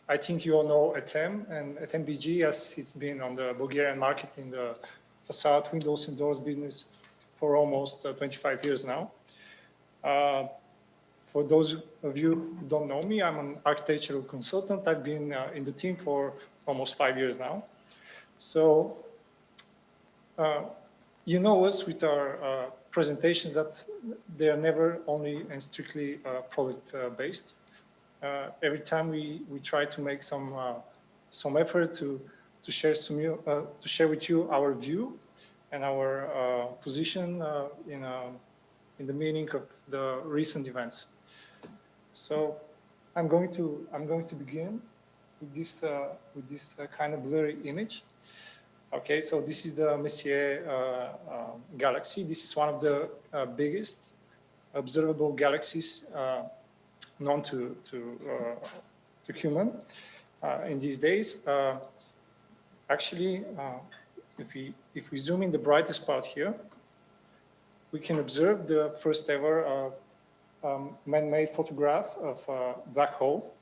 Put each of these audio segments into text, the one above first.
I think you all know ETEM and ETEM BG, as it's been on the Bulgarian market in the facade, windows and doors business for almost 25 years now. For those of you who don't know me, I'm an architectural consultant. I've been in the team for almost 5 years now. So you know us with our presentations that they are never only and strictly product-based. Every time we try to make some effort to share with you our view and our position in the meaning of the recent events. So I'm going to begin with this kind of blurry image. Okay, so this is the Messier galaxy. This is one of the biggest observable galaxies known to human in these days. Actually, if we zoom in the brightest part here, we can observe the first ever man-made photograph of a black hole,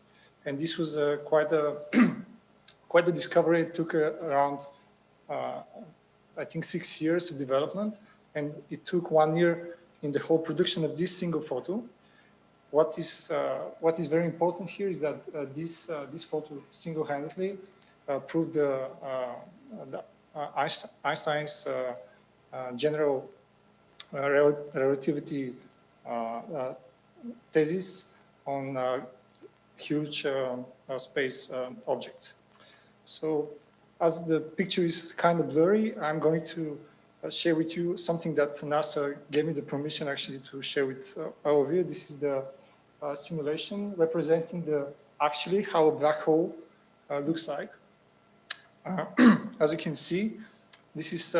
and this was quite a discovery. It took around I think 6 years of development, and it took 1 year in the whole production of this single photo. What is very important here is that this photo single-handedly proved Einstein's general relativity thesis on huge space objects. So, as the picture is kind of blurry, I'm going to share with you something that NASA gave me the permission actually to share with all of you. This is the simulation representing actually how a black hole looks like. As you can see, this is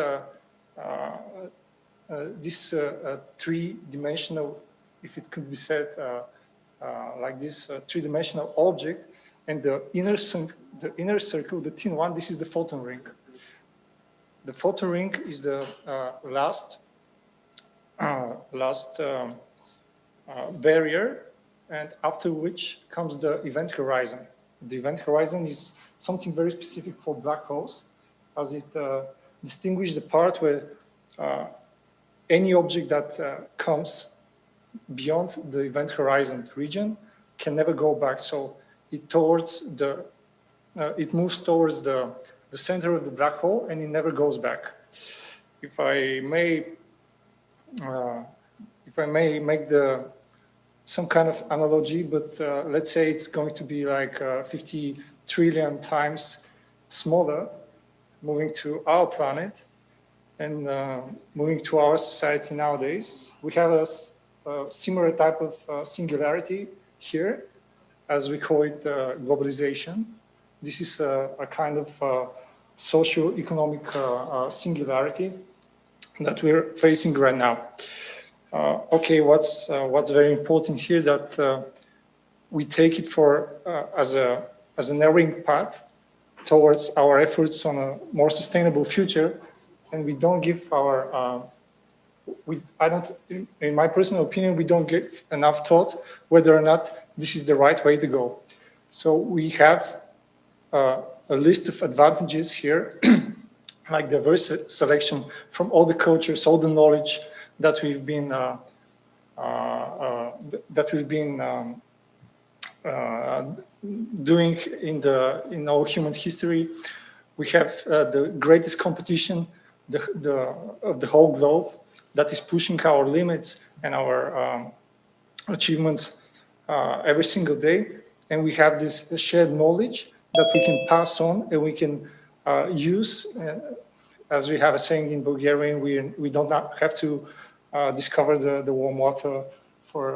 this three-dimensional, if it could be said like this, three-dimensional object, and the inner circle, the thin one, this is the photon ring. The photon ring is the last barrier, and after which comes the event horizon. The event horizon is something very specific for black holes, as it distinguishes the part where any object that comes beyond the event horizon region can never go back. So it moves towards the center of the black hole, and it never goes back. If I may make some kind of analogy, but let's say it's going to be like 50 trillion times smaller, moving to our planet and moving to our society nowadays. We have a similar type of singularity here, as we call it globalization. This is a kind of socio-economic singularity that we're facing right now. Okay, what's very important here, that we take it for as a narrowing path towards our efforts on a more sustainable future, and we don't give our in my personal opinion, we don't give enough thought whether or not this is the right way to go. So we have a list of advantages here, like diverse selection from all the cultures, all the knowledge that we've been doing in our human history. We have the greatest competition of the whole globe that is pushing our limits and our achievements every single day. And we have this shared knowledge that we can pass on and we can use. As we have a saying in Bulgarian, we don't have to discover the warm water for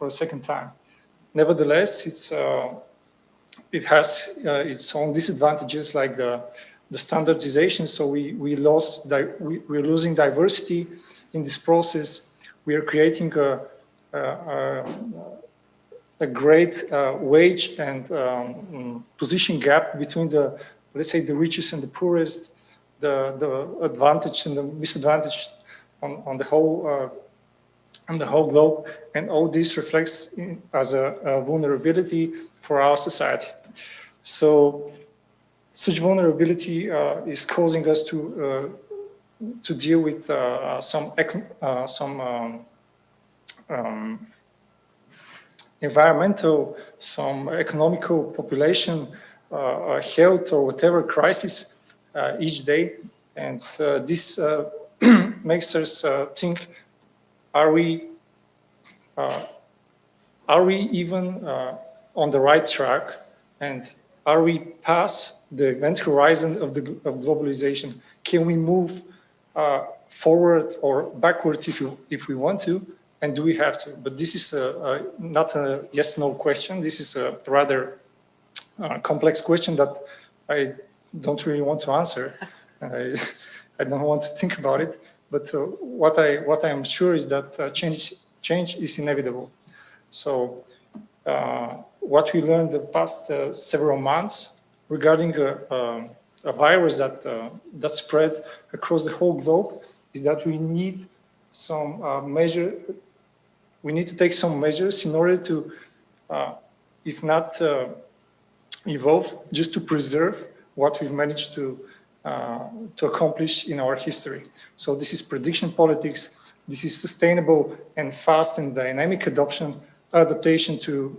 a second time. Nevertheless, it has its own disadvantages, like the standardization. So we're losing diversity in this process. We are creating a great wage and position gap between let's say, the richest and the poorest, the advantage and the disadvantage on the whole on the whole globe, and all this reflects as a vulnerability for our society. So such vulnerability is causing us to deal with some environmental, some economical, population, health, or whatever crisis each day. And this makes us think, are we even on the right track? And are we past the event horizon of globalization? Can we move forward or backward if we want to? And do we have to? But this is not a yes/no question. This is a rather complex question that I don't really want to answer. I don't want to think about it. But what I am sure is that change is inevitable. So what we learned the past several months regarding a virus that spread across the whole globe is that we need some measure. We need to take some measures in order to, if not evolve, just to preserve what we've managed to accomplish in our history. So this is prediction politics. This is sustainable and fast and dynamic adaptation to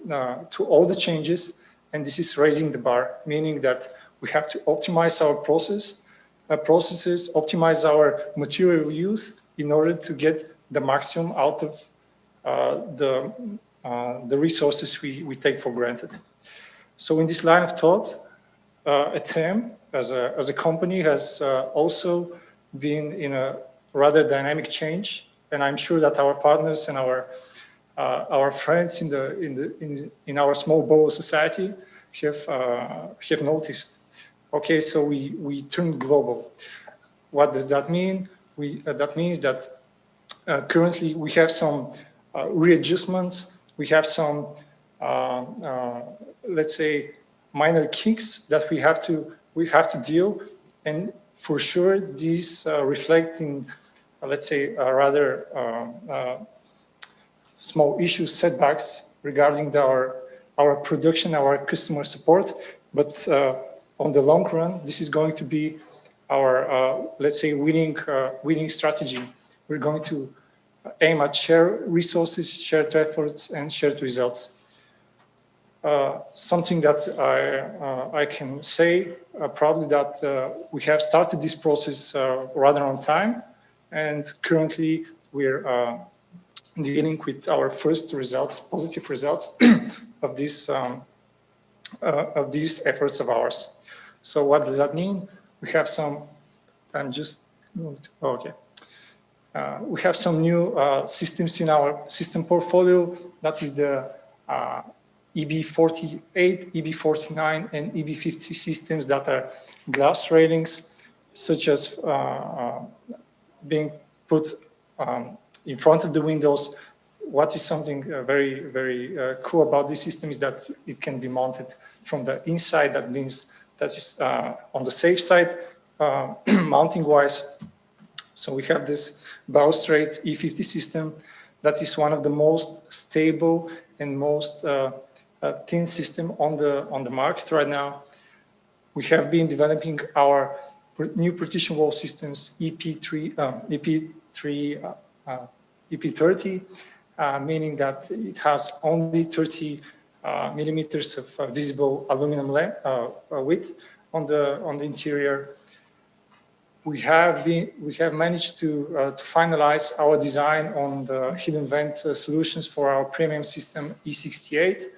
all the changes. And this is raising the bar, meaning that we have to optimize our processes, optimize our material use in order to get the maximum out of the resources we take for granted. So in this line of thought, ETEM as a company has also been in a rather dynamic change, and I'm sure that our partners and our friends in our small bubble society have noticed. Okay, so we turned global. What does that mean? That means that currently we have some readjustments. We have some, let's say, minor kinks that we have to deal, and for sure these reflect in, let's say, rather small issues, setbacks regarding our production, our customer support, but on the long run, this is going to be our, let's say, winning strategy. We're going to aim at shared resources, shared efforts, and shared results. Something that I can say probably that we have started this process rather on time, and currently we're dealing with our first results, positive results of these efforts of ours. So what does that mean? We have some. I'm just moved. Oh, okay. We have some new systems in our system portfolio. That is the EB48, EB49, and EB50 systems that are glass railings, such as being put in front of the windows. What is something very, very cool about this system is that it can be mounted from the inside. That means that is on the safe side, mounting-wise. So we have this balustrade E50 system that is one of the most stable and most thin system on the market right now. We have been developing our new partition wall systems, EP30, meaning that it has only 30 millimeters of visible aluminum width on the interior. We have managed to finalize our design on the hidden vent solutions for our premium system E68,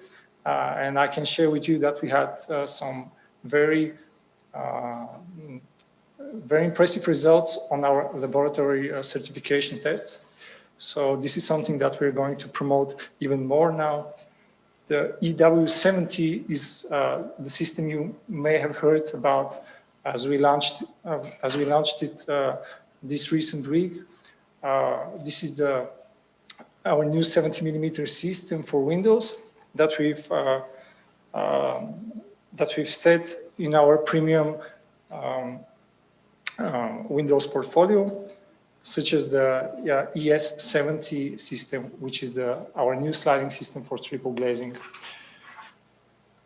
and I can share with you that we had some very impressive results on our laboratory certification tests. So this is something that we're going to promote even more now. The EW70 is the system you may have heard about as we launched it this recent week. This is our new 70 millimeter system for Windows that we've set in our premium Windows portfolio. such as the ES70 system, which is our new sliding system for triple glazing.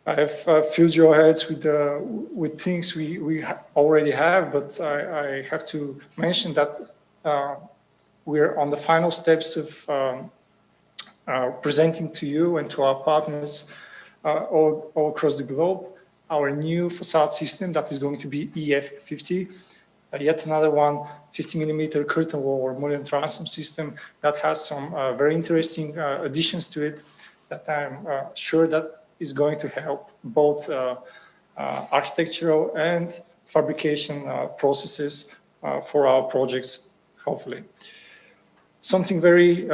I have filled your heads with things we already have, but I have to mention that we're on the final steps of presenting to you and to our partners all across the globe our new facade system that is going to be EF50, yet another 50mm curtain wall or mullion transom system that has some very interesting additions to it that I'm sure that is going to help both architectural and fabrication processes for our projects, hopefully. Something very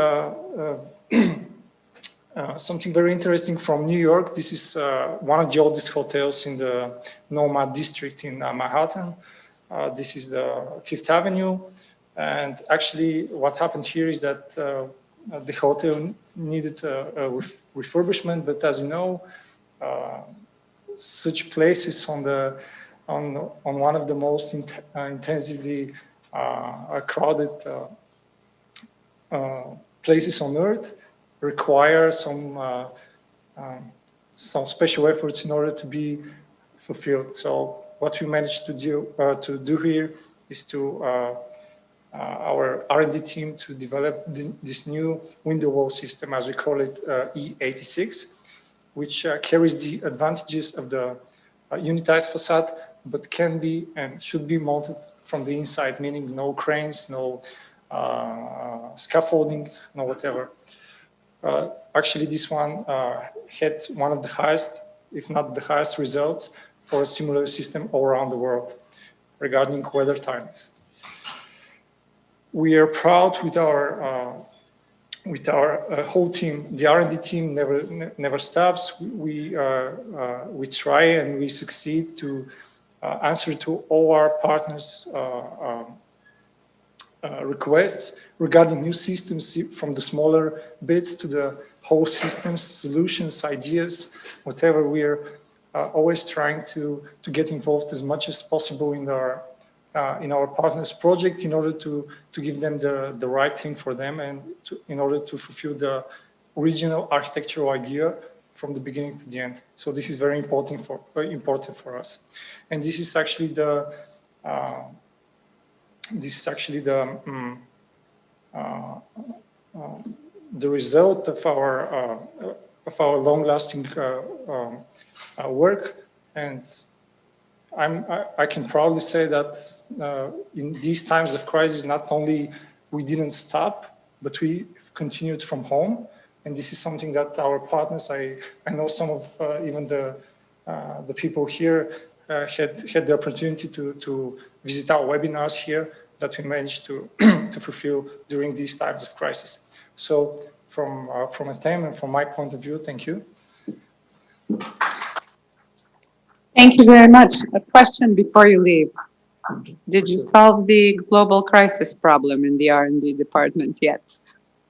something very interesting from New York. This is one of the oldest hotels in the Nomad district in Manhattan. This is the Fifth Avenue. And actually what happened here is that the hotel needed a refurbishment, but as you know, such places on one of the most intensively crowded places on Earth require some special efforts in order to be fulfilled. So what we managed to do here is to our R&D team to develop this new window wall system, as we call it, E86, which carries the advantages of the unitized facade, but can be and should be mounted from the inside, meaning no cranes, no scaffolding, no whatever. Actually, this one had one of the highest, if not the highest results for a similar system all around the world regarding weather times. We are proud with our whole team. The R&D team never stops. We try and we succeed to answer to all our partners' requests regarding new systems, from the smaller bits to the whole systems, solutions, ideas, whatever. We are always trying to get involved as much as possible in our partners' project in order to give them the right thing for them and in order to fulfill the original architectural idea from the beginning to the end. So this is very important for us. And this is actually the result of our long-lasting work. And I can proudly say that in these times of crisis, not only we didn't stop, but we continued from home. And this is something that our partners, I know some of even the people here had the opportunity to visit our webinars here that we managed to fulfill during these times of crisis. So from ETEM and from my point of view, thank you. Thank you very much. A question before you leave. Did you solve the global crisis problem in the R&D department yet?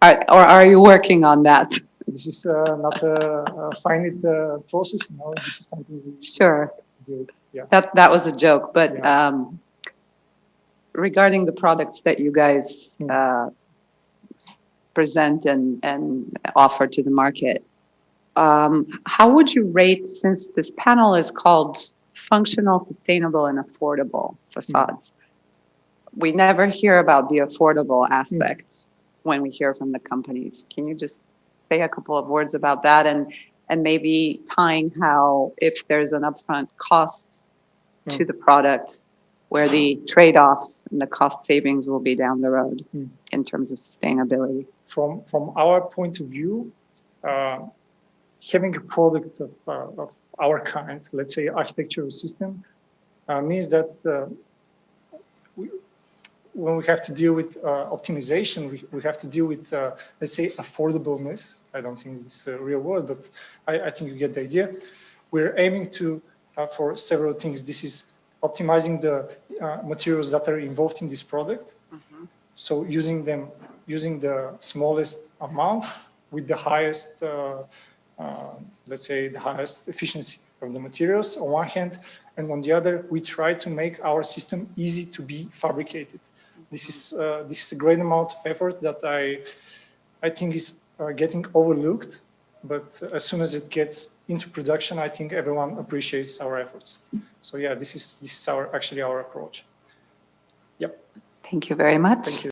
Or are you working on that? This is not a finite process, you know. This is something we sure. do. Yeah. That was a joke, but yeah. Regarding the products that you guys present and offer to the market, how would you rate, since this panel is called Functional, Sustainable, and Affordable Facades? We never hear about the affordable aspect when we hear from the companies. Can you just say a couple of words about that and maybe tying how, if there's an upfront cost to the product, where the trade-offs and the cost savings will be down the road in terms of sustainability? From our point of view, having a product of our kind, let's say architectural system, means that when we have to deal with optimization, we have to deal with, let's say, affordableness. I don't think it's a real word, but I think you get the idea. We're aiming to for several things. This is optimizing the materials that are involved in this product. So using the smallest amount with the highest, let's say, the highest efficiency of the materials on one hand, and on the other, we try to make our system easy to be fabricated. this is a great amount of effort that I think is getting overlooked. But as soon as it gets into production, I think everyone appreciates our efforts. So yeah, this is actually our approach. Yep. Thank you very much. Thank you.